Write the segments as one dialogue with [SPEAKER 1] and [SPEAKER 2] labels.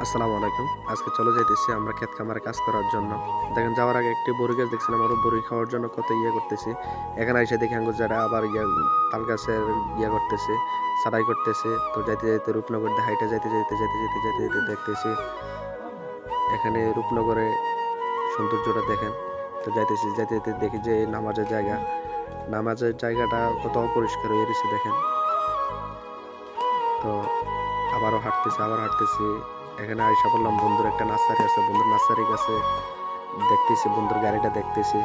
[SPEAKER 1] আসসালামু আলাইকুম। আজকে চলে যাইতেছি আমরা ক্ষেত খামারে কাজ করার জন্য। দেখেন যাওয়ার আগে একটি বড়ি গাছ দেখছিলাম, আরো বড়ি খাওয়ার জন্য কত করতেছি। এখানে এসে দেখি আঙ্গুর যারা আবার তাল গাছের করতেছে, ছাঁটাই করতেছে। তো যাইতে যাইতে রূপনগর দিয়ে হাইটে যাইতে দেখতেছি এখানে রূপনগরে সৌন্দর্যটা দেখেন। তো যাইতে দেখি যে নামাজের জায়গাটা কত অপরিষ্কার হয়ে গেছে দেখেন। তো আবার হাঁটতেছি। এখানে আইসা বললাম বন্ধুর একটা নার্সারি আছে, বন্ধুর নার্সারির কাছে দেখতেছি বন্ধুর গাড়িটা দেখতেছি।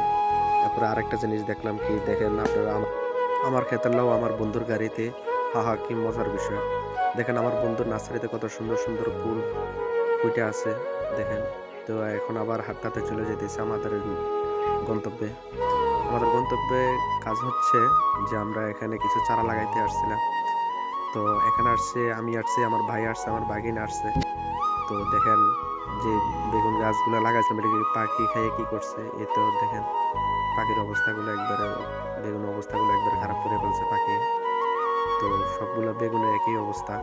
[SPEAKER 1] তারপরে আরেকটা জিনিস দেখলাম, কি দেখেন আপনারা, আমার ক্ষেতের লাউ আমার বন্ধুর গাড়িতে। হা কি মজার বিষয়। দেখেন আমার বন্ধুর নার্সারিতে কত সুন্দর সুন্দর ফুল ফুটে আছে দেখেন। তো এখন আবার হাঁটতে চলে যেতেছি গন্তব্যে আমাদের গন্তব্যে কাজ হচ্ছে যে আমরা এখানে কিছু চারা লাগাইতে আসছিলাম। তো এখানে আমি আসছি, আমার ভাই আসছে, আমার বাগিনা আসছে। তো দেখেন যে বেগুন গাছগুলো লাগাইছিলাম, এটা পাখি খাইয়ে কি করছে। এ তো দেখেন পাখির অবস্থাগুলো একবারে, বেগুন অবস্থাগুলো একবারে খারাপ করে ফেলছে পাখি। তো সবগুলো বেগুনের একই অবস্থা।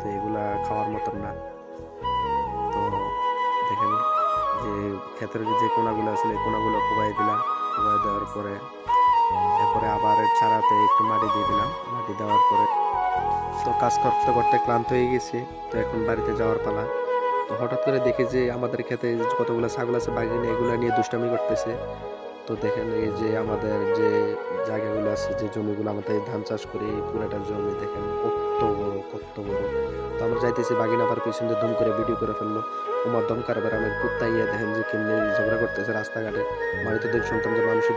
[SPEAKER 1] তো এগুলা খাওয়ার মতন না। তো দেখেন যে ক্ষেতের যে কোনাগুলো আছে এই কোনাগুলো কোবাই দিলাম। কোবাই দেওয়ার পরে এরপরে আবার চারাতে একটু মাটি দিয়ে দিলাম। মাটি দেওয়ার পরে তো কাজ করতে করতে ক্লান্ত হয়ে গেছি। তো এখন বাড়িতে যাওয়ার পালা। তো হঠাৎ করে দেখি যে আমাদের ক্ষেতে কতগুলো ছাগল আছে, বাঘিনী এগুলো নিয়ে দুষ্টামি করতেছে। তো দেখেন এই যে আমাদের যে জায়গাগুলো আছে, যে জমিগুলো আমাদের ধান চাষ করি, এই পুরাটার জমি দেখেন কত বড়। তো আমরা যাইতেছি, বাঘিনী আবার পিছন দিয়ে ধুম করে ভিডিও করে ফেললো। ওমার দমকার এবার আমি কুত্তা দেখেন যে কেমনি ঝগড়া করতেছে রাস্তাঘাটে। বাড়িতে দেখ শুনতাম যে মানুষের